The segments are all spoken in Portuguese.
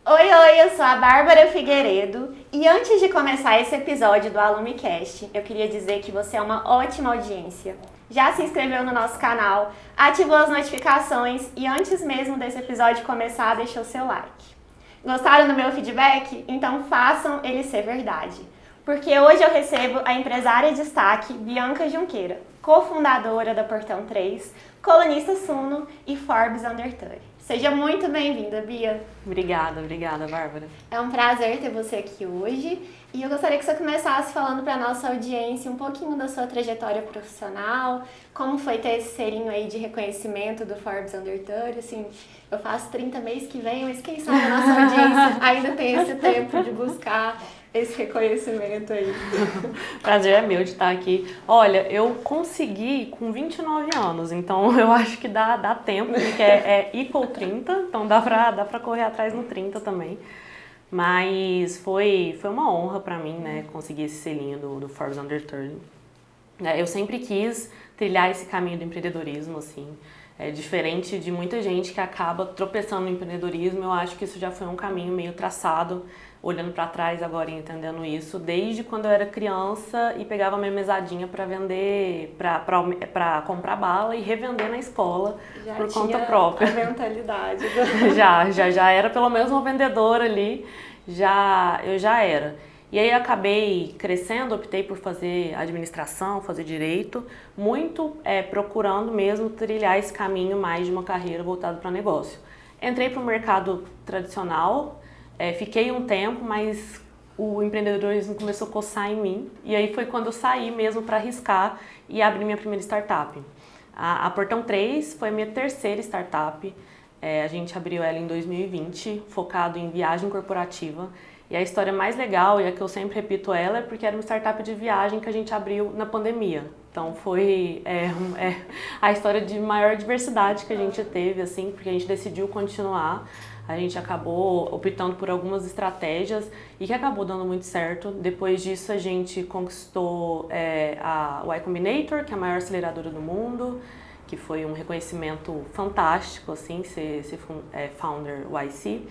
Oi, eu sou a Bárbara Figueiredo e antes de começar esse episódio do AlumiCast, eu queria dizer que você é uma ótima audiência. Já se inscreveu no nosso canal, ativou as notificações e antes mesmo desse episódio começar, deixou seu like. Gostaram do meu feedback? Então façam ele ser verdade. Porque hoje eu recebo a empresária de destaque Bianca Junqueira, cofundadora da Portão 3, colunista Suno e Forbes Under 30. Seja muito bem-vinda, Bia. Obrigada, Bárbara. É um prazer ter você aqui hoje e eu gostaria que você começasse falando para a nossa audiência um pouquinho da sua trajetória profissional, como foi ter esse selinho aí de reconhecimento do Forbes Under 30, assim, eu faço 30 mês que vem, mas quem sabe a nossa audiência ainda tem esse tempo de buscar esse reconhecimento aí. Prazer é meu de estar aqui. Olha, eu consegui com 29 anos, então eu acho que dá tempo, porque é equal 30, então dá pra correr atrás no 30 também. Mas foi uma honra pra mim, né, conseguir esse selinho do Forbes Under 30. Eu sempre quis trilhar esse caminho do empreendedorismo, assim. É diferente de muita gente que acaba tropeçando no empreendedorismo, eu acho que isso já foi um caminho meio traçado, olhando para trás agora e entendendo isso, desde quando eu era criança e pegava minha mesadinha para vender, para comprar bala e revender na escola já por conta própria. A mentalidade. Já era pelo menos uma vendedora ali, eu já era. E aí eu acabei crescendo, optei por fazer administração, fazer direito, muito procurando mesmo trilhar esse caminho mais de uma carreira voltada para negócio. Entrei para o mercado tradicional, fiquei um tempo, mas o empreendedorismo começou a coçar em mim. E aí foi quando eu saí mesmo para arriscar e abrir minha primeira startup. A Portão 3 foi a minha terceira startup. A gente abriu ela em 2020, focado em viagem corporativa. E a história mais legal, e a que eu sempre repito ela, é porque era uma startup de viagem que a gente abriu na pandemia. Então foi a história de maior diversidade que a gente teve, assim, porque a gente decidiu continuar. A gente acabou optando por algumas estratégias e que acabou dando muito certo. Depois disso a gente conquistou a Y Combinator, que é a maior aceleradora do mundo, que foi um reconhecimento fantástico, assim, ser founder YC.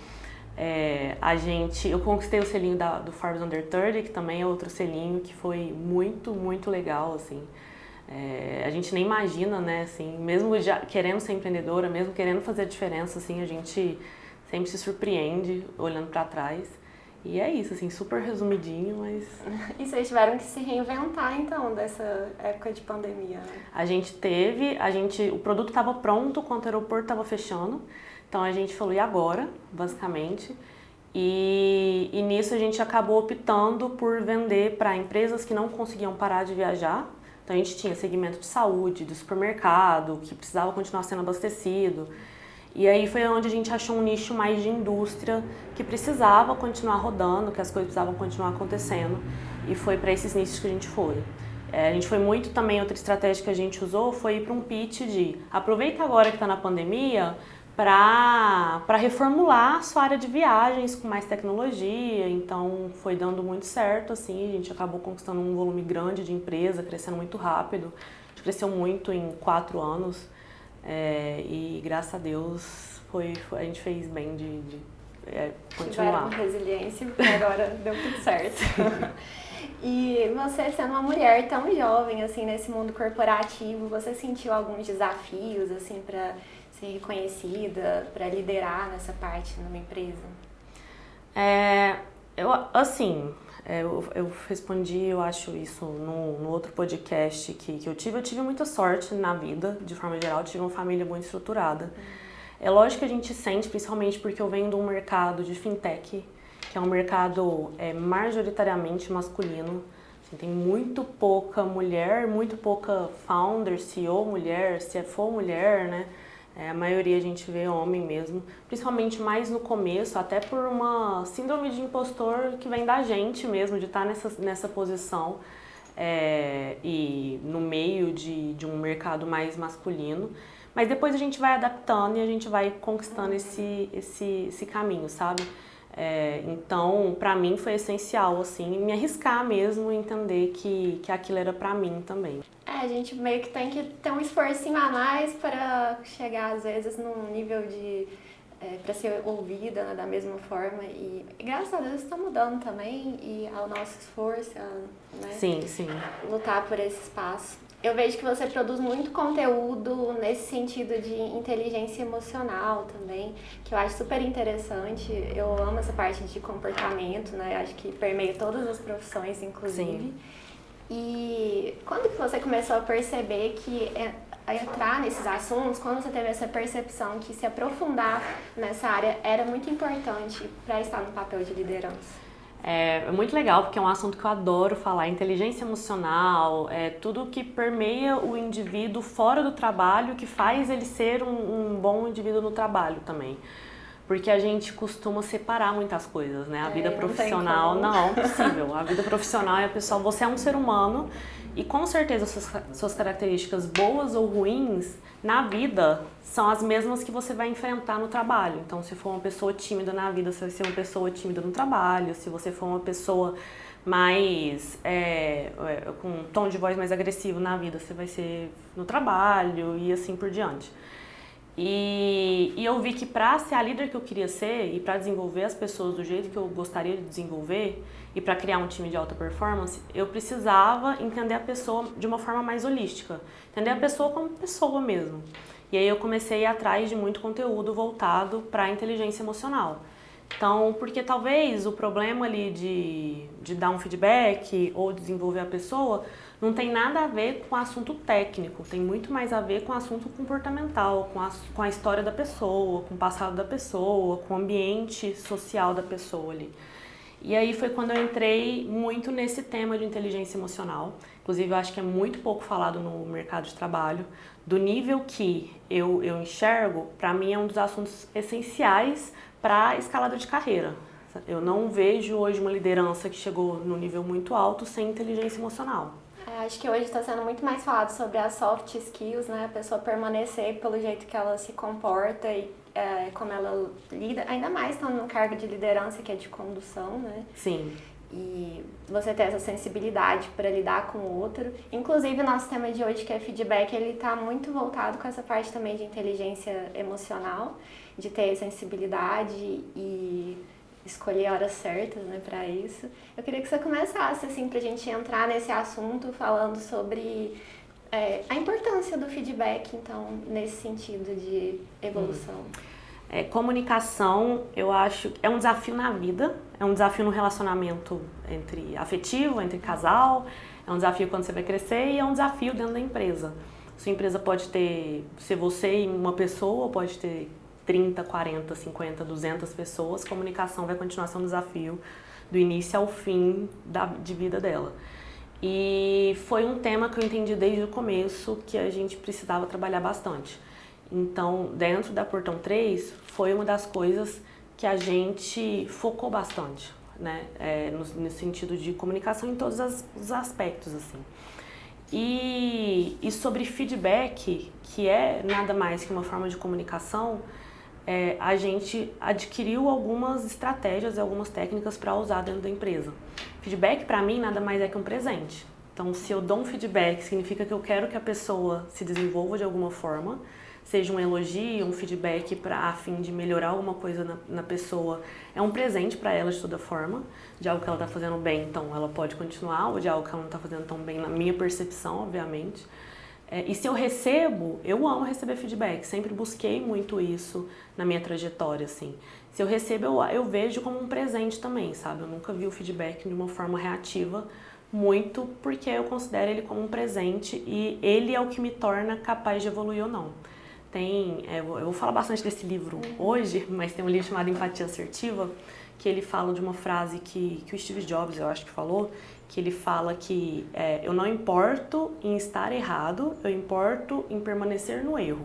Eu conquistei o selinho do Forbes Under 30, que também é outro selinho que foi muito, muito legal, assim. A gente nem imagina, né, assim, mesmo já querendo ser empreendedora, mesmo querendo fazer a diferença, assim, a gente sempre se surpreende olhando para trás. E é isso, assim, super resumidinho, mas... E vocês tiveram que se reinventar, então, dessa época de pandemia, né? O produto estava pronto quando o aeroporto estava fechando. Então a gente falou, e agora, basicamente? E nisso a gente acabou optando por vender para empresas que não conseguiam parar de viajar. Então a gente tinha segmento de saúde, do supermercado, que precisava continuar sendo abastecido. E aí foi onde a gente achou um nicho mais de indústria que precisava continuar rodando, que as coisas precisavam continuar acontecendo. E foi para esses nichos que a gente foi. A gente foi muito também, outra estratégia que a gente usou foi ir para um pitch de aproveita agora que está na pandemia para reformular a sua área de viagens com mais tecnologia. Então foi dando muito certo, assim, a gente acabou conquistando um volume grande de empresa, crescendo muito rápido. A gente cresceu muito em 4 anos e graças a Deus a gente fez bem de continuar. Tiveram resiliência e agora deu tudo certo. E você sendo uma mulher tão jovem assim nesse mundo corporativo, você sentiu alguns desafios assim para ser reconhecida, para liderar nessa parte numa empresa? Eu respondi, eu acho isso no outro podcast que eu tive muita sorte na vida, de forma geral, eu tive uma família muito estruturada. É lógico que a gente sente, principalmente porque eu venho de um mercado de fintech, que é um mercado majoritariamente masculino. Assim, tem muito pouca mulher, muito pouca founder, CEO mulher, CFO mulher, né? A maioria a gente vê homem mesmo, principalmente mais no começo, até por uma síndrome de impostor que vem da gente mesmo, de estar nessa posição e no meio de um mercado mais masculino. Mas depois a gente vai adaptando e a gente vai conquistando esse caminho, sabe? Então, pra mim foi essencial, assim, me arriscar mesmo e entender que aquilo era pra mim também. A gente meio que tem que ter um esforcinho a mais para chegar, às vezes, num nível de para ser ouvida, né, da mesma forma. E graças a Deus está mudando também, e ao nosso esforço, né, Sim, sim. lutar por esse espaço. Eu vejo que você produz muito conteúdo nesse sentido de inteligência emocional também, que eu acho super interessante. Eu amo essa parte de comportamento, né? Acho que permeia todas as profissões, inclusive. Sim. E quando que você começou a perceber que entrar nesses assuntos, quando você teve essa percepção que se aprofundar nessa área era muito importante para estar no papel de liderança? É muito legal porque é um assunto que eu adoro falar, inteligência emocional, tudo que permeia o indivíduo fora do trabalho, que faz ele ser um bom indivíduo no trabalho também. Porque a gente costuma separar muitas coisas, né? A vida profissional, não é possível. A vida profissional é pessoal, você é um ser humano e com certeza suas características boas ou ruins na vida são as mesmas que você vai enfrentar no trabalho. Então, se for uma pessoa tímida na vida, você vai ser uma pessoa tímida no trabalho. Se você for uma pessoa mais com um tom de voz mais agressivo na vida, você vai ser no trabalho e assim por diante. E eu vi que para ser a líder que eu queria ser e para desenvolver as pessoas do jeito que eu gostaria de desenvolver e para criar um time de alta performance, eu precisava entender a pessoa de uma forma mais holística, entender a pessoa como pessoa mesmo. E aí eu comecei a ir atrás de muito conteúdo voltado para a inteligência emocional. Então, porque talvez o problema ali de dar um feedback ou desenvolver a pessoa não tem nada a ver com o assunto técnico, tem muito mais a ver com o assunto comportamental, com a história da pessoa, com o passado da pessoa, com o ambiente social da pessoa ali. E aí foi quando eu entrei muito nesse tema de inteligência emocional. Inclusive, eu acho que é muito pouco falado no mercado de trabalho. Do nível que eu enxergo, para mim é um dos assuntos essenciais para a escalada de carreira. Eu não vejo hoje uma liderança que chegou no nível muito alto sem inteligência emocional. Acho que hoje está sendo muito mais falado sobre as soft skills, né? A pessoa permanecer pelo jeito que ela se comporta e como ela lida, ainda mais estando num cargo de liderança que é de condução, né? Sim. E você ter essa sensibilidade para lidar com o outro. Inclusive, o nosso tema de hoje, que é feedback, ele está muito voltado com essa parte também de inteligência emocional, de ter sensibilidade e escolher horas certas, né, para isso. Eu queria que você começasse, assim, pra gente entrar nesse assunto falando sobre a importância do feedback, então, nesse sentido de evolução. Comunicação, eu acho, é um desafio na vida, é um desafio no relacionamento afetivo, entre casal, é um desafio quando você vai crescer e é um desafio dentro da empresa. Sua empresa pode ser você e uma pessoa, pode ter 30, 40, 50, 200 pessoas, comunicação vai continuar sendo um desafio do início ao fim de vida dela. E foi um tema que eu entendi desde o começo que a gente precisava trabalhar bastante. Então, dentro da Portão 3, foi uma das coisas que a gente focou bastante, né? No sentido de comunicação em todos os aspectos, assim. E sobre feedback, que é nada mais que uma forma de comunicação, a gente adquiriu algumas estratégias e algumas técnicas para usar dentro da empresa. Feedback, para mim, nada mais é que um presente. Então, se eu dou um feedback, significa que eu quero que a pessoa se desenvolva de alguma forma, seja um elogio, um feedback a fim de melhorar alguma coisa na pessoa, é um presente para ela de toda forma, de algo que ela está fazendo bem, então ela pode continuar, ou de algo que ela não está fazendo tão bem, na minha percepção, obviamente. E se eu recebo, eu amo receber feedback, sempre busquei muito isso na minha trajetória, assim. Se eu recebo, eu vejo como um presente também, sabe? Eu nunca vi o feedback de uma forma reativa, muito porque eu considero ele como um presente e ele é o que me torna capaz de evoluir ou não. Eu vou falar bastante desse livro hoje, mas tem um livro chamado Empatia Assertiva, que ele fala de uma frase que o Steve Jobs, eu acho que falou, que ele fala que eu não importo em estar errado, eu importo em permanecer no erro.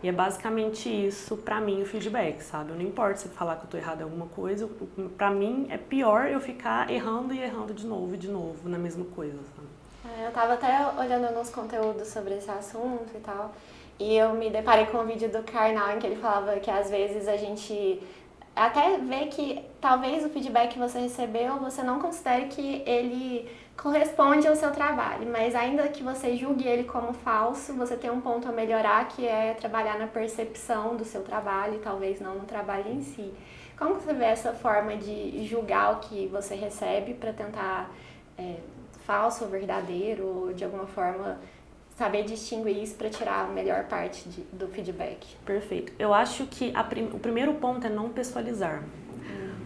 E é basicamente isso pra mim o feedback, sabe? Eu não importo se falar que eu tô errado em alguma coisa, pra mim é pior eu ficar errando e errando de novo na mesma coisa, sabe? Eu tava até olhando alguns conteúdos sobre esse assunto e tal, e eu me deparei com um vídeo do Karnal em que ele falava que às vezes a gente até vê que talvez o feedback que você recebeu, você não considere que ele corresponde ao seu trabalho, mas ainda que você julgue ele como falso, você tem um ponto a melhorar, que é trabalhar na percepção do seu trabalho e talvez não no trabalho em si. Como que você vê essa forma de julgar o que você recebe para tentar falso ou verdadeiro, ou de alguma forma saber distinguir isso para tirar a melhor parte do feedback? Perfeito. Eu acho que o primeiro ponto é não pessoalizar.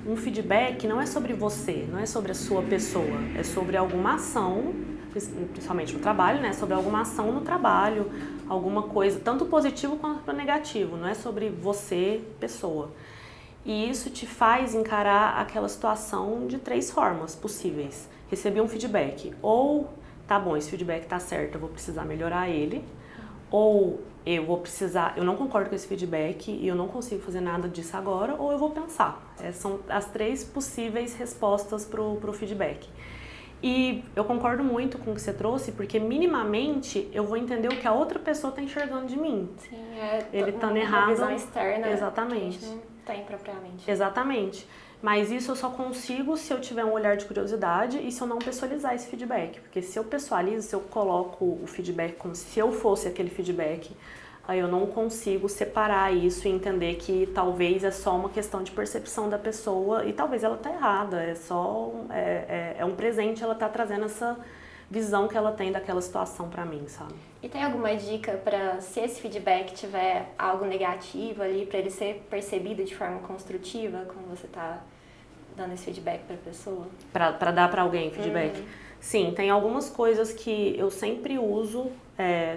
Um feedback não é sobre você, não é sobre a sua pessoa, é sobre alguma ação, principalmente no trabalho, né? Sobre alguma ação no trabalho, alguma coisa, tanto positivo quanto negativo, não é sobre você, pessoa. E isso te faz encarar aquela situação de 3 formas possíveis. Receber um feedback, ou tá bom, esse feedback tá certo, eu vou precisar melhorar ele, ou eu não concordo com esse feedback e eu não consigo fazer nada disso agora, ou eu vou pensar. São as 3 possíveis respostas pro feedback. E eu concordo muito com o que você trouxe, porque minimamente eu vou entender o que a outra pessoa está enxergando de mim. Sim, ele estando errado. Uma visão externa. Exatamente. Que a gente não tem propriamente. Exatamente. Mas isso eu só consigo se eu tiver um olhar de curiosidade e se eu não pessoalizar esse feedback. Porque se eu pessoalizo, se eu coloco o feedback como se eu fosse aquele feedback, aí eu não consigo separar isso e entender que talvez é só uma questão de percepção da pessoa e talvez ela tá errada, é um presente, ela tá trazendo essa visão que ela tem daquela situação pra mim, sabe? E tem alguma dica para, se esse feedback tiver algo negativo ali, para ele ser percebido de forma construtiva, quando você tá dando esse feedback pra pessoa? Pra dar pra alguém feedback? Sim, tem algumas coisas que eu sempre uso,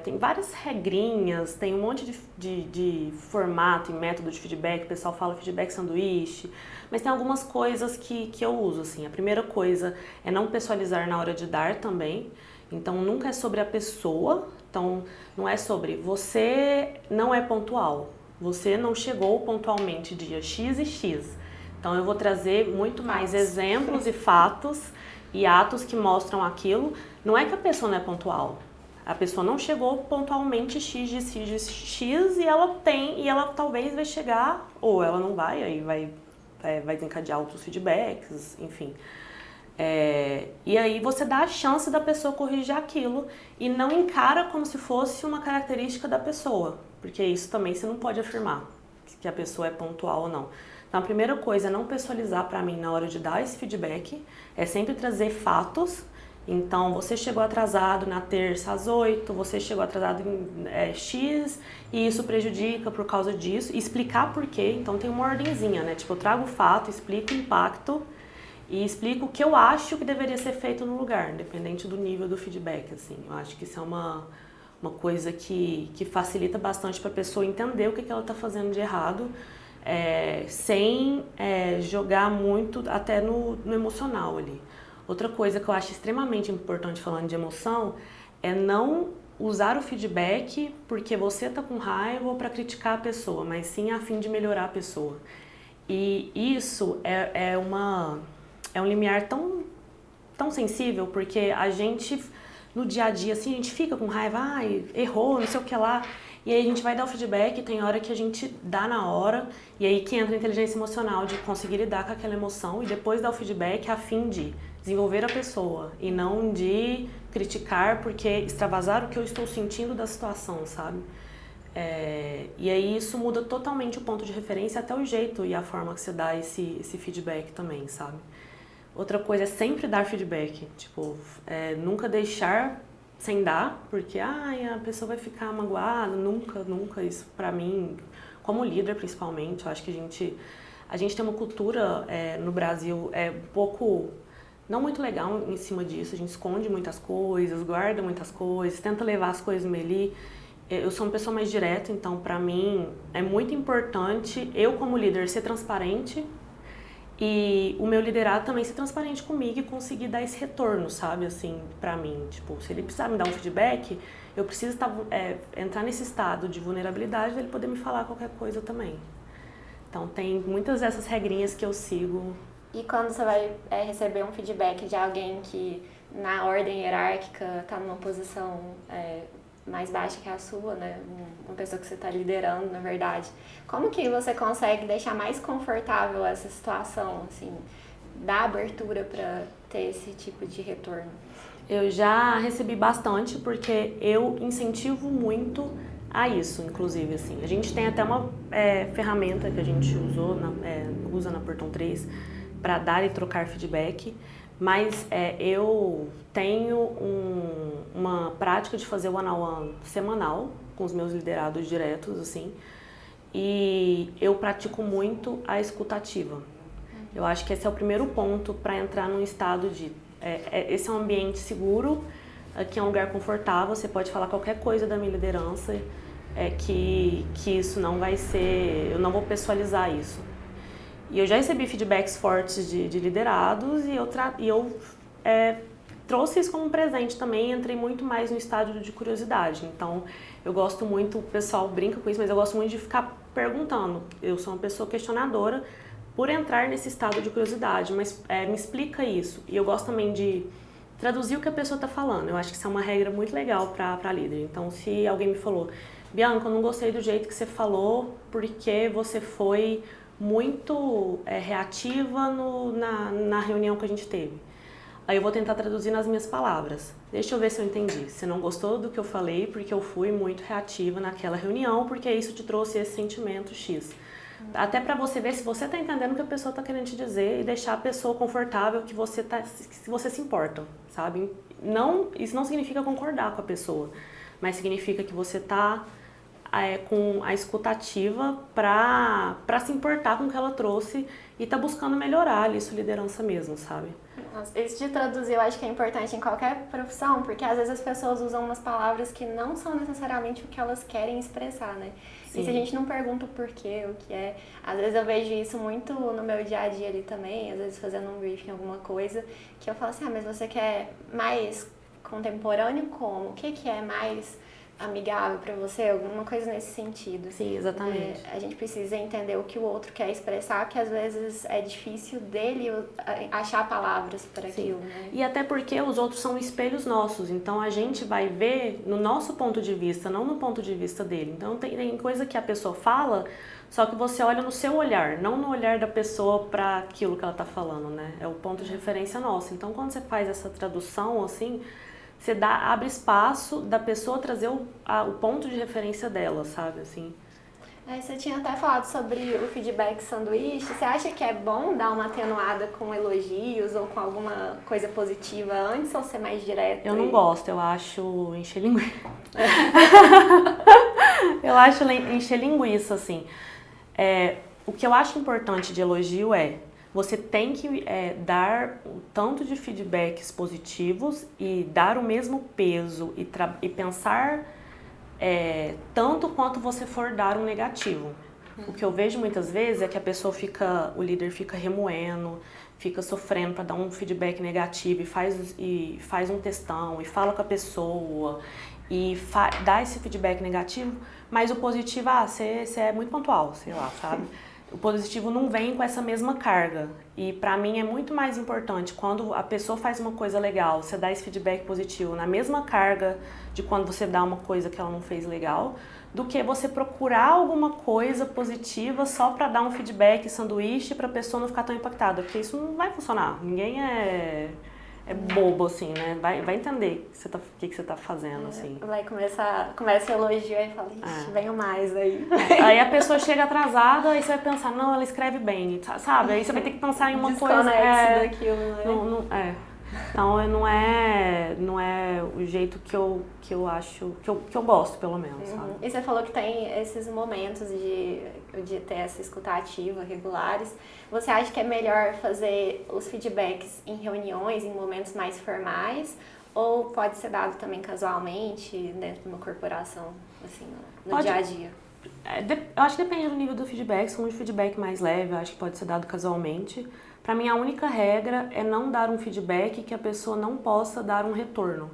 tem várias regrinhas, tem um monte de formato e método de feedback, o pessoal fala feedback sanduíche, mas tem algumas coisas que eu uso, assim. A primeira coisa é não pessoalizar na hora de dar também, então nunca é sobre a pessoa, então não é sobre você não é pontual, você não chegou pontualmente dia X e X. Então eu vou trazer muito mais exemplos e fatos e atos que mostram aquilo. Não é que a pessoa não é pontual. A pessoa não chegou pontualmente X de X de X e ela talvez vai chegar, ou ela não vai, aí vai desencadear outros feedbacks, enfim. E aí você dá a chance da pessoa corrigir aquilo e não encara como se fosse uma característica da pessoa, porque isso também você não pode afirmar, que a pessoa é pontual ou não. Então, a primeira coisa é não pessoalizar para mim na hora de dar esse feedback, é sempre trazer fatos. Então, você chegou atrasado na terça às 8, você chegou atrasado em X e isso prejudica por causa disso, e explicar por quê. Então, tem uma ordemzinha, né? Tipo, eu trago o fato, explico o impacto e explico o que eu acho que deveria ser feito no lugar, independente do nível do feedback, assim. Eu acho que isso é uma coisa que facilita bastante para a pessoa entender o que ela está fazendo de errado, sem jogar muito até no emocional ali. Outra coisa que eu acho extremamente importante falando de emoção é não usar o feedback porque você tá com raiva ou para criticar a pessoa, mas sim a fim de melhorar a pessoa. E isso é um limiar tão sensível, porque a gente, no dia a dia, assim, a gente fica com raiva, errou, não sei o que lá. E aí a gente vai dar o feedback, tem hora que a gente dá na hora, e aí que entra a inteligência emocional de conseguir lidar com aquela emoção e depois dar o feedback a fim de desenvolver a pessoa e não de criticar porque extravasar o que eu estou sentindo da situação, sabe? E aí isso muda totalmente o ponto de referência, até o jeito e a forma que você dá esse feedback também, sabe? Outra coisa é sempre dar feedback, tipo, nunca deixar sem dar, porque a pessoa vai ficar magoada, nunca, isso pra mim, como líder principalmente, eu acho que a gente tem uma cultura no Brasil um pouco, não muito legal em cima disso, a gente esconde muitas coisas, guarda muitas coisas, tenta levar as coisas meio ali. Eu sou uma pessoa mais direta, então pra mim é muito importante eu como líder ser transparente e o meu liderado também ser transparente comigo e conseguir dar esse retorno, sabe, assim, pra mim. Tipo, se ele precisar me dar um feedback, eu preciso entrar nesse estado de vulnerabilidade dele poder me falar qualquer coisa também. Então, tem muitas dessas regrinhas que eu sigo. E quando você vai receber um feedback de alguém que, na ordem hierárquica, tá numa posição mais baixa que a sua, né? Uma pessoa que você está liderando, na verdade. Como que você consegue deixar mais confortável essa situação, assim? dá abertura para ter esse tipo de retorno? Eu já recebi bastante, porque eu incentivo muito a isso, inclusive, assim. A gente tem até uma ferramenta que a gente usa na Portão 3 para dar e trocar feedback, mas eu tenho uma prática de fazer one-on-one semanal com os meus liderados diretos, assim, e eu pratico muito a escutativa. Eu acho que esse é o primeiro ponto para entrar num estado de... esse é um ambiente seguro, aqui é um lugar confortável, você pode falar qualquer coisa da minha liderança, que isso não vai ser... eu não vou pessoalizar isso. E eu já recebi feedbacks fortes de liderados e eu trouxe isso como um presente também, entrei muito mais no estágio de curiosidade. Então, eu gosto muito, o pessoal brinca com isso, mas eu gosto muito de ficar perguntando. Eu sou uma pessoa questionadora por entrar nesse estado de curiosidade, mas me explica isso. E eu gosto também de traduzir o que a pessoa está falando. Eu acho que isso é uma regra muito legal para líder. Então, se alguém me falou, Bianca, eu não gostei do jeito que você falou porque você foi muito reativa na reunião que a gente teve. Aí eu vou tentar traduzir nas minhas palavras. Deixa eu ver se eu entendi. Você não gostou do que eu falei porque eu fui muito reativa naquela reunião, porque isso te trouxe esse sentimento X. Até para você ver se você está entendendo o que a pessoa está querendo te dizer e deixar a pessoa confortável que você se importa, sabe? Isso não significa concordar com a pessoa, mas significa que você está com a escutativa para se importar com o que ela trouxe e tá buscando melhorar ali sua liderança mesmo, sabe? Nossa, isso de traduzir eu acho que é importante em qualquer profissão, porque às vezes as pessoas usam umas palavras que não são necessariamente o que elas querem expressar, né? Sim. E se a gente não pergunta o porquê, o que é... Às vezes eu vejo isso muito no meu dia a dia ali também, às vezes fazendo um briefing, alguma coisa, que eu falo assim, mas você quer mais contemporâneo como? O que é mais amigável para você? Alguma coisa nesse sentido. Sim, exatamente. A gente precisa entender o que o outro quer expressar, que às vezes é difícil dele achar palavras para aquilo, né? E até porque os outros são espelhos nossos, então a gente vai ver no nosso ponto de vista, não no ponto de vista dele. Então tem coisa que a pessoa fala, só que você olha no seu olhar, não no olhar da pessoa para aquilo que ela tá falando, né? É o ponto de referência nosso. Então quando você faz essa tradução, assim, você abre espaço da pessoa trazer o ponto de referência dela, sabe, assim. Você tinha até falado sobre o feedback sanduíche. Você acha que é bom dar uma atenuada com elogios ou com alguma coisa positiva antes ou ser mais direto? Eu não gosto, eu acho encher linguiça. Eu acho encher linguiça, assim. O que eu acho importante de elogio você tem que dar o tanto de feedbacks positivos e dar o mesmo peso e pensar tanto quanto você for dar um negativo. O que eu vejo muitas vezes é que o líder fica remoendo, fica sofrendo para dar um feedback negativo e faz um textão e fala com a pessoa e dá esse feedback negativo, mas o positivo, você é muito pontual, sei lá, sabe? O positivo não vem com essa mesma carga. E pra mim é muito mais importante quando a pessoa faz uma coisa legal, você dá esse feedback positivo na mesma carga de quando você dá uma coisa que ela não fez legal, do que você procurar alguma coisa positiva só pra dar um feedback sanduíche pra pessoa não ficar tão impactada, porque isso não vai funcionar. Ninguém é bobo, assim, né? Vai entender o que você tá fazendo, assim. Começa a elogiar e fala, ixi, venho mais aí. Aí a pessoa chega atrasada, aí você vai pensar, não, ela escreve bem, sabe? Aí você vai ter que pensar em uma coisa... daquilo, né? Então não é o jeito que eu acho, que eu gosto, pelo menos, sabe? E você falou que tem esses momentos de ter essa escuta ativa, regulares. Você acha que é melhor fazer os feedbacks em reuniões, em momentos mais formais? Ou pode ser dado também casualmente, dentro de uma corporação, assim, no dia a dia? Eu acho que depende do nível do feedback. Se for um feedback mais leve, eu acho que pode ser dado casualmente. Pra mim, a única regra é não dar um feedback que a pessoa não possa dar um retorno.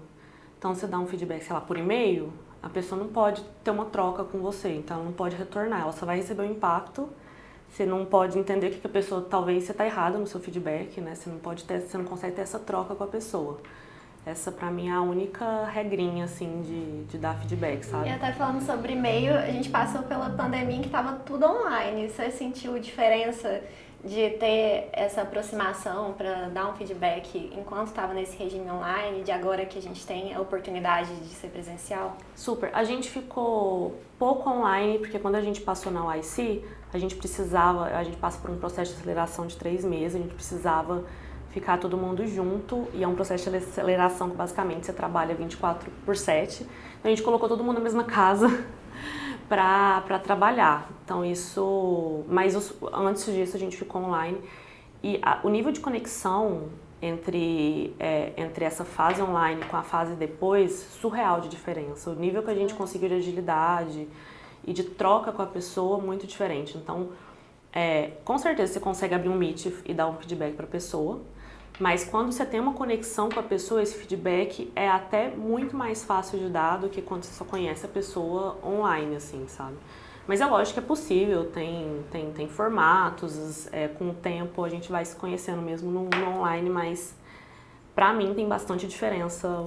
Então, você dá um feedback, sei lá, por e-mail, a pessoa não pode ter uma troca com você, então ela não pode retornar, ela só vai receber o impacto. Você não pode entender que a pessoa, talvez você tá errada no seu feedback, né? Você não consegue ter essa troca com a pessoa. Essa, pra mim, é a única regrinha, assim, de dar feedback, sabe? E até falando sobre e-mail, a gente passou pela pandemia em que tava tudo online. Você sentiu diferença de ter essa aproximação para dar um feedback enquanto estava nesse regime online, de agora que a gente tem a oportunidade de ser presencial? Super. A gente ficou pouco online, porque quando a gente passou na UIC, a gente passa por um processo de aceleração de 3 meses, a gente precisava ficar todo mundo junto, e é um processo de aceleração que basicamente você trabalha 24/7. Então a gente colocou todo mundo na mesma casa para trabalhar. Então antes disso a gente ficou online, e o nível de conexão entre essa fase online com a fase depois, surreal de diferença. O nível que a gente conseguiu de agilidade e de troca com a pessoa, muito diferente. Então, com certeza você consegue abrir um Meet e dar um feedback para a pessoa, mas quando você tem uma conexão com a pessoa, esse feedback é até muito mais fácil de dar do que quando você só conhece a pessoa online, assim, sabe? Mas é lógico que é possível, tem formatos, com o tempo a gente vai se conhecendo mesmo no online, mas pra mim tem bastante diferença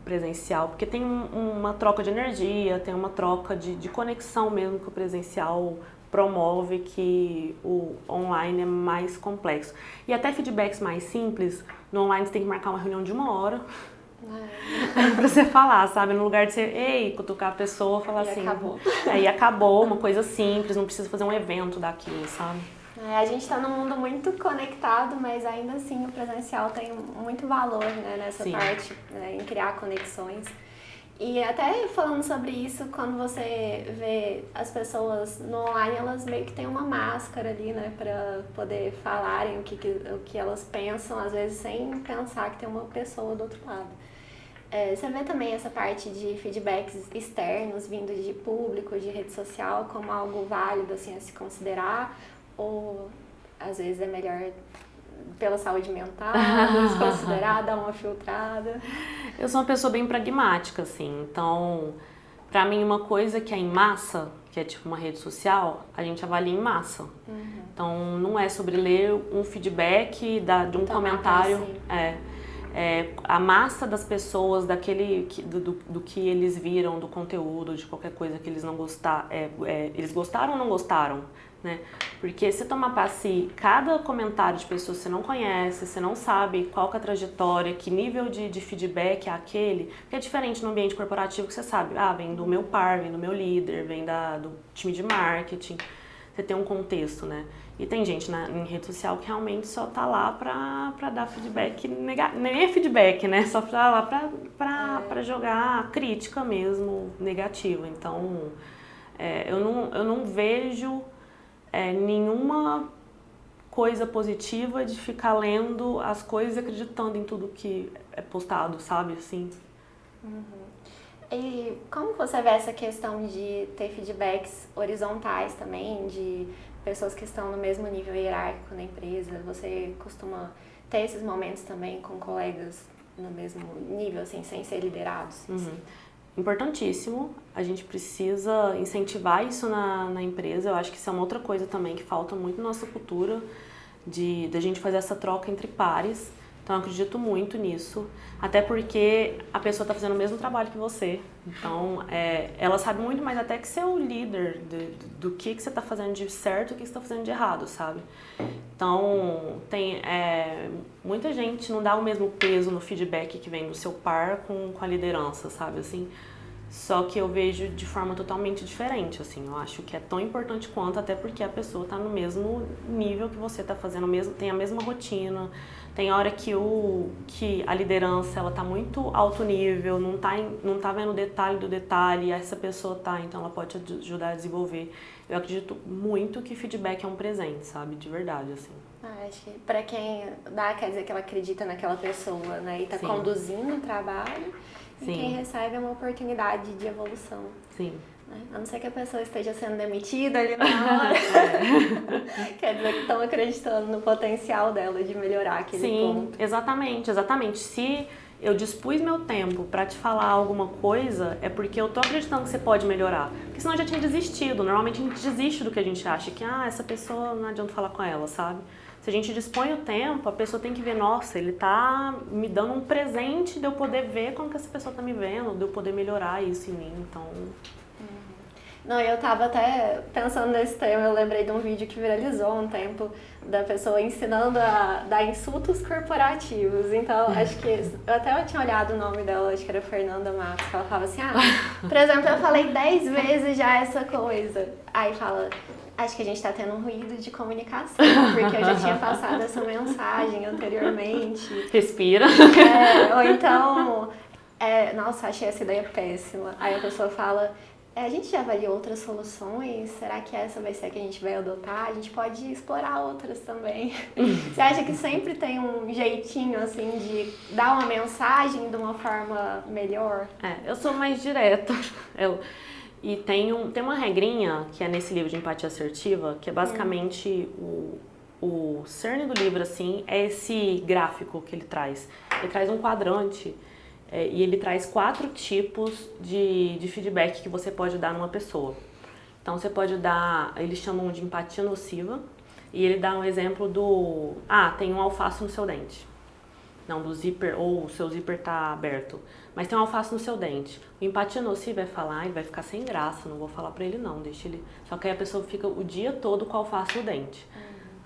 presencial, porque tem uma troca de energia, tem uma troca de conexão mesmo que o presencial promove, que o online é mais complexo. E até feedbacks mais simples, no online você tem que marcar uma reunião de 1 hora pra você falar, sabe? No lugar de você, cutucar a pessoa, falar e assim. Acabou. Aí acabou, uma coisa simples, não precisa fazer um evento daquilo, sabe? A gente está num mundo muito conectado, mas ainda assim o presencial tem muito valor, né, nessa Sim. parte, né, em criar conexões. E até falando sobre isso, quando você vê as pessoas no online, elas meio que têm uma máscara ali, né, para poder falarem o que elas pensam, às vezes sem pensar que tem uma pessoa do outro lado. Você vê também essa parte de feedbacks externos, vindo de público, de rede social, como algo válido assim, a se considerar? Ou às vezes é melhor, pela saúde mental, desconsiderar, dar uma filtrada? Eu sou uma pessoa bem pragmática, assim, então, pra mim, uma coisa que é em massa, que é tipo uma rede social, a gente avalia em massa. Uhum. Então, não é sobre ler um feedback de um comentário. A massa das pessoas, do que eles viram, do conteúdo, de qualquer coisa que eles não gostaram, eles gostaram ou não gostaram, né? Porque se tomar para si cada comentário de pessoas que você não conhece, você não sabe qual que é a trajetória, que nível de feedback é aquele, porque é diferente no ambiente corporativo que você sabe, vem do meu par, vem do meu líder, vem do time de marketing, você tem um contexto, né? E tem gente em rede social que realmente só tá lá pra dar feedback, nem é feedback, né? Só tá lá pra jogar crítica mesmo, negativa. Então, eu não vejo nenhuma coisa positiva de ficar lendo as coisas e acreditando em tudo que é postado, sabe? Assim. Uhum. E como você vê essa questão de ter feedbacks horizontais também, de pessoas que estão no mesmo nível hierárquico na empresa? Você costuma ter esses momentos também com colegas no mesmo nível, assim, sem ser liderados? Uhum. Importantíssimo, a gente precisa incentivar isso na empresa. Eu acho que isso é uma outra coisa também que falta muito na nossa cultura, da gente fazer essa troca entre pares. Então eu acredito muito nisso, até porque a pessoa está fazendo o mesmo trabalho que você. Então ela sabe muito mais até que seu líder do que você está fazendo de certo e o que você está fazendo de errado, sabe? Então muita gente não dá o mesmo peso no feedback que vem do seu par com a liderança, sabe? Assim, só que eu vejo de forma totalmente diferente, assim. Eu acho que é tão importante quanto, até porque a pessoa está no mesmo nível que você está fazendo, tem a mesma rotina. Tem hora que a liderança ela tá muito alto nível, não tá vendo o detalhe do detalhe, e essa pessoa tá, então ela pode te ajudar a desenvolver. Eu acredito muito que feedback é um presente, sabe? De verdade, assim. Acho que pra quem dá, quer dizer que ela acredita naquela pessoa, né? E tá conduzindo o trabalho. E quem recebe é uma oportunidade de evolução. Sim. A não ser que a pessoa esteja sendo demitida ali na hora. Quer dizer que estão acreditando no potencial dela de melhorar aquele ponto. Sim, exatamente. Se eu dispus meu tempo pra te falar alguma coisa, é porque eu tô acreditando que você pode melhorar. Porque senão eu já tinha desistido. Normalmente a gente desiste do que a gente acha, que essa pessoa não adianta falar com ela, sabe? Se a gente dispõe o tempo, a pessoa tem que ver, nossa, ele tá me dando um presente de eu poder ver como que essa pessoa tá me vendo, de eu poder melhorar isso em mim, então... Não, eu tava até pensando nesse tema, eu lembrei de um vídeo que viralizou há um tempo da pessoa ensinando a dar insultos corporativos. Então, acho que eu tinha olhado o nome dela, acho que era Fernanda Matos, que ela falava assim, por exemplo, eu falei 10 vezes já essa coisa. Aí fala, acho que a gente tá tendo um ruído de comunicação, porque eu já tinha passado essa mensagem anteriormente. Respira. Ou então, nossa, achei essa ideia péssima. Aí a pessoa fala, a gente já avaliou outras soluções, será que essa vai ser a que a gente vai adotar? A gente pode explorar outras também. Você acha que sempre tem um jeitinho, assim, de dar uma mensagem de uma forma melhor? Eu sou mais direta. E tem uma regrinha que é nesse livro de empatia assertiva, que é basicamente o cerne do livro, assim, é esse gráfico que ele traz. Ele traz um quadrante e ele traz 4 tipos de feedback que você pode dar numa pessoa. Então você pode dar, eles chamam de empatia nociva, e ele dá um exemplo do, tem um alface no seu dente. Não, do zíper, ou o seu zíper tá aberto. Mas tem um alface no seu dente. O empatia nociva vai falar, e vai ficar sem graça, não vou falar pra ele não, deixa ele... Só que aí a pessoa fica o dia todo com o alface no dente.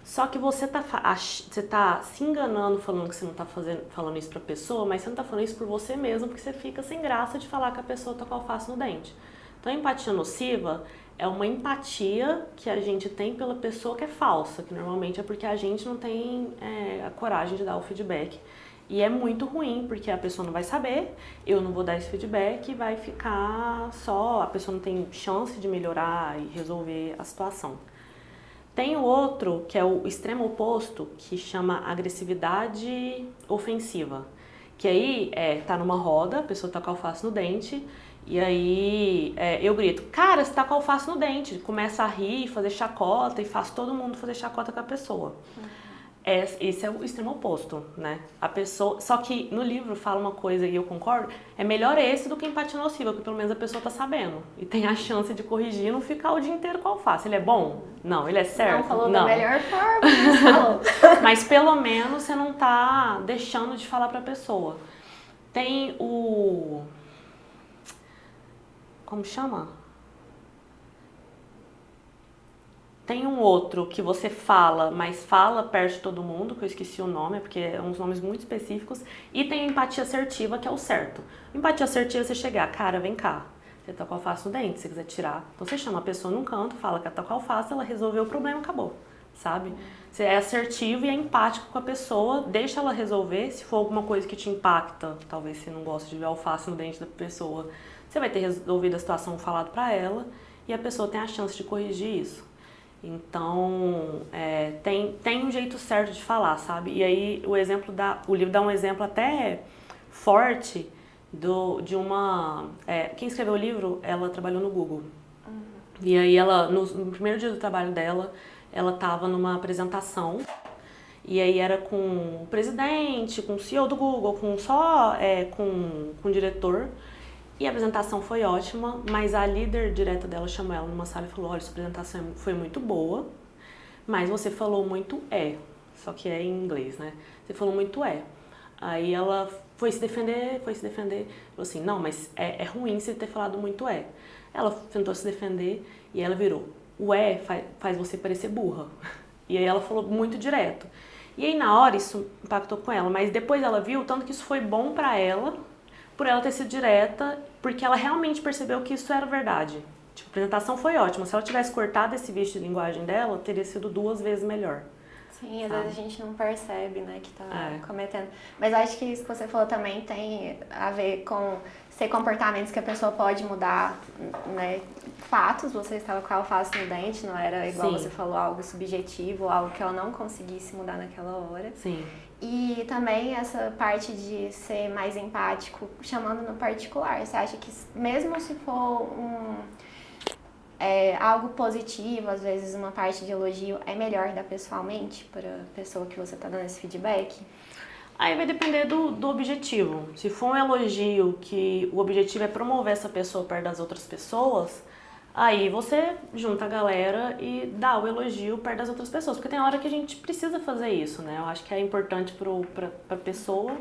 Só que você tá se enganando falando que você não tá falando isso pra pessoa, mas você não tá falando isso por você mesmo, porque você fica sem graça de falar que a pessoa tá com o alface no dente. Então a empatia nociva é uma empatia que a gente tem pela pessoa que é falsa, que normalmente é porque a gente não tem a coragem de dar o feedback. E é muito ruim, porque a pessoa não vai saber, eu não vou dar esse feedback e vai ficar só, a pessoa não tem chance de melhorar e resolver a situação. Tem o outro, que é o extremo oposto, que chama agressividade ofensiva. Que aí, tá numa roda, a pessoa tá com a alface no dente, e aí eu grito, cara, você tá com a alface no dente. Começa a rir, fazer chacota, e faz todo mundo fazer chacota com a pessoa. Esse é o extremo oposto, né? A pessoa, só que no livro fala uma coisa e eu concordo, é melhor esse do que empatia nociva, porque pelo menos a pessoa tá sabendo e tem a chance de corrigir e não ficar o dia inteiro com a alface. Ele é bom? Não. Ele é certo? Não, falou da melhor forma, mas falou. Mas pelo menos você não tá deixando de falar pra pessoa. Tem o... Como chama? Tem um outro que você fala, mas fala perto de todo mundo, que eu esqueci o nome, porque é uns nomes muito específicos. E tem a empatia assertiva, que é o certo. Empatia assertiva é você chegar, cara, vem cá, você tá com a alface no dente, se você quiser tirar. Então você chama a pessoa num canto, fala que ela tá com a alface, ela resolveu o problema, acabou, sabe? Você é assertivo e é empático com a pessoa, deixa ela resolver. Se for alguma coisa que te impacta, talvez você não goste de ver alface no dente da pessoa, você vai ter resolvido a situação falado pra ela e a pessoa tem a chance de corrigir isso. Então, tem um jeito certo de falar, sabe? E aí o livro dá um exemplo até forte de uma... quem escreveu o livro, ela trabalhou no Google. E aí no primeiro dia do trabalho dela, ela estava numa apresentação. E aí era com o presidente, com o CEO do Google, com o diretor. E a apresentação foi ótima, mas a líder direta dela chamou ela numa sala e falou, olha, sua apresentação foi muito boa, mas você falou muito só que é em inglês, né? Você falou muito Aí ela foi se defender, falou assim, não, mas é ruim você ter falado muito Ela tentou se defender e ela virou, o faz você parecer burra. E aí ela falou muito direto. E aí na hora isso impactou com ela, mas depois ela viu tanto que isso foi bom pra ela, por ela ter sido direta, porque ela realmente percebeu que isso era verdade. Tipo, a apresentação foi ótima. Se ela tivesse cortado esse vício de linguagem dela, teria sido 2 vezes melhor. Sim, às vezes a gente não percebe, né, que tá cometendo. Mas acho que isso que você falou também tem a ver com ser comportamentos que a pessoa pode mudar, né? Fatos, você estava com a alface no dente, não era igual você falou, algo subjetivo, algo que ela não conseguisse mudar naquela hora. Sim. E também essa parte de ser mais empático, chamando no particular. Você acha que mesmo se for algo positivo, às vezes uma parte de elogio, é melhor dar pessoalmente para a pessoa que você está dando esse feedback? Aí vai depender do objetivo. Se for um elogio que o objetivo é promover essa pessoa perto das outras pessoas, aí você junta a galera e dá o elogio perto das outras pessoas. Porque tem hora que a gente precisa fazer isso, né? Eu acho que é importante pra pessoa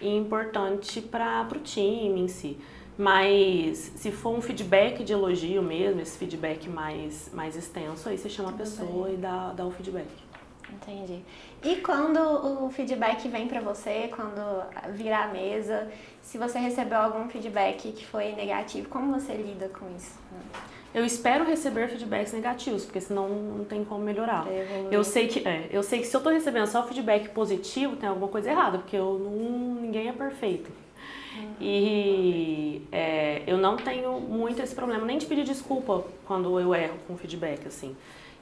e importante pro time em si. Mas se for um feedback de elogio mesmo, esse feedback mais extenso, aí você chama a pessoa e dá o feedback. Entendi. E quando o feedback vem pra você, quando vira a mesa, se você recebeu algum feedback que foi negativo, como você lida com isso? Eu espero receber feedbacks negativos, porque senão não tem como melhorar. Eu sei que se eu tô recebendo só feedback positivo, tem alguma coisa errada, porque ninguém é perfeito. E eu não tenho muito esse problema, nem de pedir desculpa quando eu erro com feedback, assim.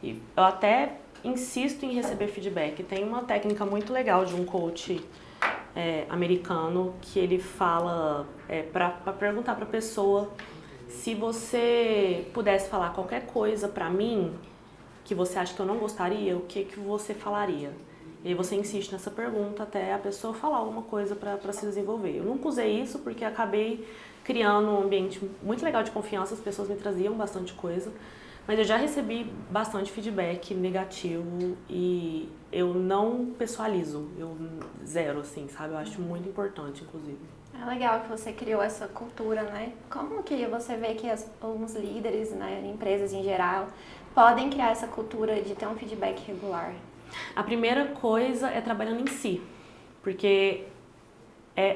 E eu até insisto em receber feedback. Tem uma técnica muito legal de um coach americano que ele fala para perguntar para a pessoa: se você pudesse falar qualquer coisa pra mim que você acha que eu não gostaria, o que você falaria? E aí você insiste nessa pergunta até a pessoa falar alguma coisa pra se desenvolver. Eu nunca usei isso porque acabei criando um ambiente muito legal de confiança, as pessoas me traziam bastante coisa, mas eu já recebi bastante feedback negativo e eu não pessoalizo, eu zero, assim, sabe? Eu acho muito importante, inclusive. É legal que você criou essa cultura, né? Como que você vê que alguns líderes, né, empresas em geral, podem criar essa cultura de ter um feedback regular? A primeira coisa é trabalhando em si, porque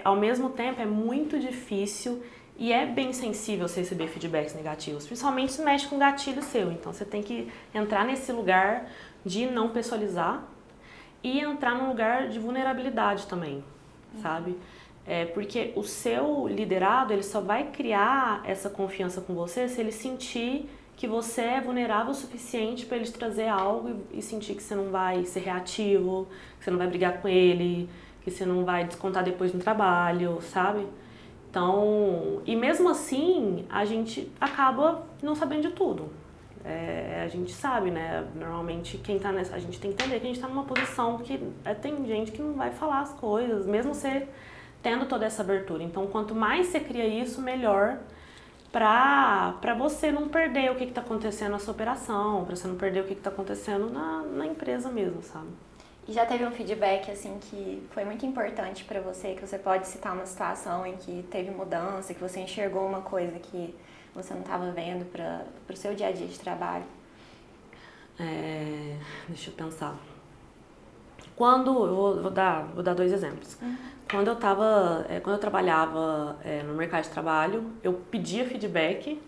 ao mesmo tempo é muito difícil e é bem sensível você receber feedbacks negativos, principalmente se mexe com um gatilho seu. Então você tem que entrar nesse lugar de não pessoalizar e entrar num lugar de vulnerabilidade também, sabe? Porque o seu liderado, ele só vai criar essa confiança com você se ele sentir que você é vulnerável o suficiente para ele te trazer algo e sentir que você não vai ser reativo, que você não vai brigar com ele, que você não vai descontar depois no trabalho, sabe? Então, e mesmo assim, a gente acaba não sabendo de tudo. A gente sabe, né? Normalmente quem tá a gente tem que entender que a gente tá numa posição que tem gente que não vai falar as coisas, mesmo você tendo toda essa abertura. Então, quanto mais você cria isso, melhor para você não perder o que está acontecendo na sua operação, para você não perder o que está acontecendo na empresa mesmo, sabe? E já teve um feedback, assim, que foi muito importante para você, que você pode citar uma situação em que teve mudança, que você enxergou uma coisa que você não estava vendo para o seu dia a dia de trabalho? Deixa eu pensar. Eu vou dar 2 exemplos. Quando eu trabalhava no mercado de trabalho, eu pedia feedback,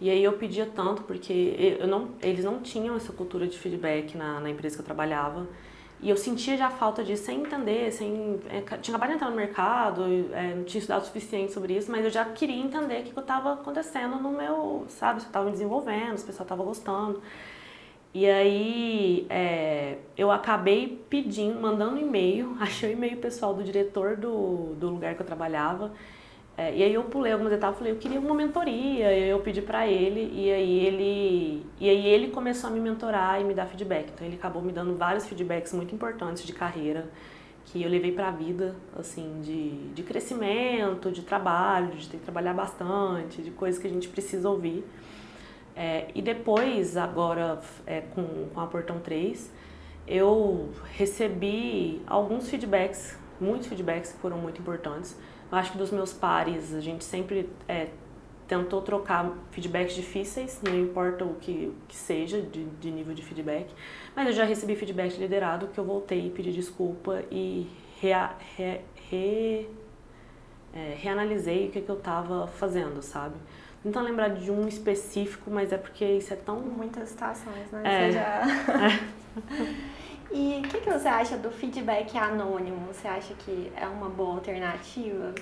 e aí eu pedia tanto porque eles não tinham essa cultura de feedback na empresa que eu trabalhava, e eu sentia já a falta disso sem entender, tinha acabado de entrar no mercado, não tinha estudado o suficiente sobre isso, mas eu já queria entender o que estava acontecendo no meu, sabe, se eu estava me desenvolvendo, se o pessoal estava gostando. E aí eu acabei mandando um e-mail, achei o e-mail pessoal do diretor do lugar que eu trabalhava, e aí eu pulei algumas etapas, falei, eu queria uma mentoria, e eu pedi pra ele, e aí ele começou a me mentorar e me dar feedback. Então ele acabou me dando vários feedbacks muito importantes de carreira, que eu levei pra vida, assim, de crescimento, de trabalho, de ter que trabalhar bastante, de coisas que a gente precisa ouvir. E depois, agora com a Portão 3, eu recebi alguns feedbacks, muitos feedbacks que foram muito importantes. Eu acho que dos meus pares, a gente sempre tentou trocar feedbacks difíceis, não importa o que seja de nível de feedback, mas eu já recebi feedback de liderado que eu voltei e pedi desculpa e reanalisei o que eu estava fazendo, sabe? Não tô lembrando de um específico, mas é porque isso é tão... Muitas situações, né? E o que você acha do feedback anônimo? Você acha que é uma boa alternativa?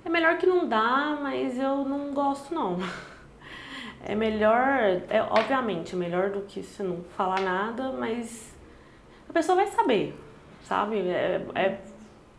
É melhor que não dá, mas eu não gosto, não. É melhor, obviamente, é melhor do que se não falar nada, mas a pessoa vai saber, sabe?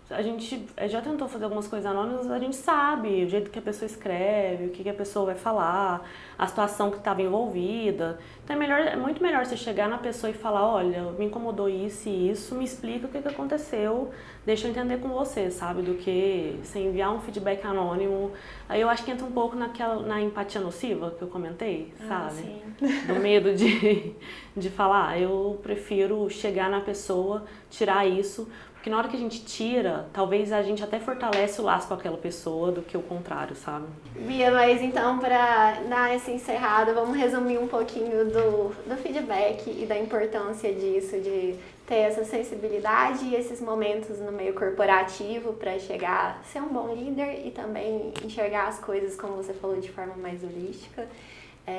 A gente já tentou fazer algumas coisas anônimas, a gente sabe o jeito que a pessoa escreve, o que a pessoa vai falar, a situação que estava envolvida. Então é muito melhor você chegar na pessoa e falar, olha, me incomodou isso e isso, me explica o que aconteceu, deixa eu entender com você, sabe? Do que você enviar um feedback anônimo. Aí eu acho que entra um pouco na empatia nociva que eu comentei, sabe? Sim. Do medo de falar, eu prefiro chegar na pessoa, tirar isso. Porque Porque na hora que a gente tira, talvez a gente até fortalece o laço com aquela pessoa do que o contrário, sabe? Bia, mas então, para dar essa encerrada, vamos resumir um pouquinho do feedback e da importância disso, de ter essa sensibilidade e esses momentos no meio corporativo para chegar a ser um bom líder e também enxergar as coisas, como você falou, de forma mais holística.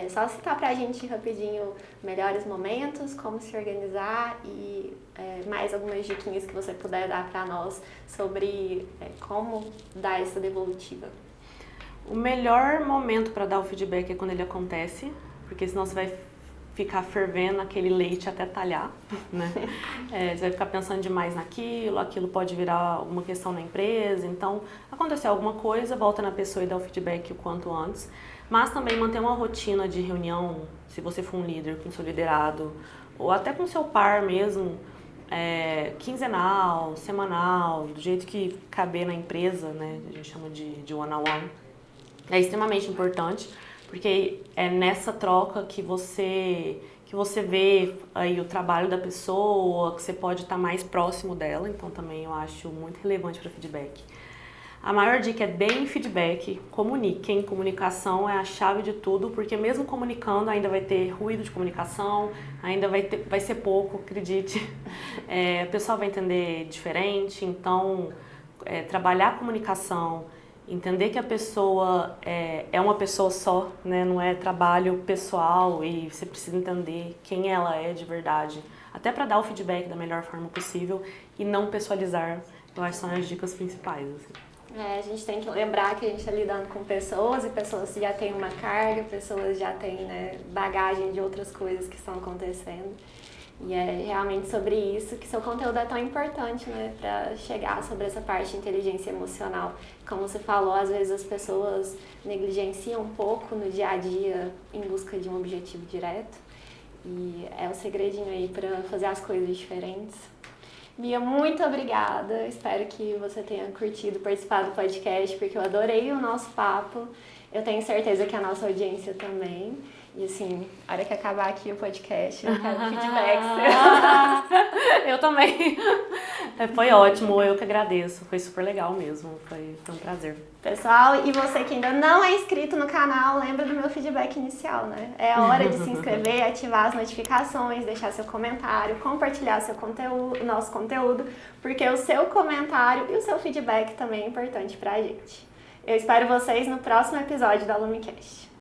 Só citar pra gente rapidinho melhores momentos, como se organizar e mais algumas diquinhas que você puder dar pra nós sobre como dar essa devolutiva. O melhor momento para dar o feedback é quando ele acontece, porque senão você vai ficar fervendo aquele leite até talhar, né? Você vai ficar pensando demais naquilo, aquilo pode virar uma questão na empresa, então aconteceu alguma coisa, volta na pessoa e dá o feedback o quanto antes. Mas também manter uma rotina de reunião, se você for um líder com seu liderado, ou até com seu par mesmo, quinzenal, semanal, do jeito que caber na empresa, né? A gente chama de one-on-one. É extremamente importante, porque é nessa troca que você vê aí o trabalho da pessoa, que você pode estar mais próximo dela, então também eu acho muito relevante para feedback. A maior dica é deem feedback, comuniquem. Comunicação é a chave de tudo, porque mesmo comunicando ainda vai ter ruído de comunicação, ainda vai ser pouco, acredite. O pessoal vai entender diferente, então trabalhar a comunicação, entender que a pessoa é uma pessoa só, né? Não é trabalho pessoal e você precisa entender quem ela é de verdade, até para dar o feedback da melhor forma possível e não pessoalizar. Eu acho que são as dicas principais, assim. A gente tem que lembrar que a gente está lidando com pessoas e pessoas já têm uma carga, pessoas já têm, né, bagagem de outras coisas que estão acontecendo. E é realmente sobre isso que seu conteúdo é tão importante, né, para chegar sobre essa parte de inteligência emocional. Como você falou, às vezes as pessoas negligenciam um pouco no dia a dia em busca de um objetivo direto. E é o segredinho aí para fazer as coisas diferentes. Bia, muito obrigada. Espero que você tenha curtido participar do podcast, porque eu adorei o nosso papo. Eu tenho certeza que a nossa audiência também. E assim, a hora que acabar aqui o podcast, eu quero feedback seu. Eu também. Foi ótimo, eu que agradeço. Foi super legal mesmo. Foi um prazer. Pessoal, e você que ainda não é inscrito no canal, lembra do meu feedback inicial, né? É a hora de se inscrever, ativar as notificações, deixar seu comentário, compartilhar seu conteúdo, nosso conteúdo, porque o seu comentário e o seu feedback também é importante pra gente. Eu espero vocês no próximo episódio do AlumiCast.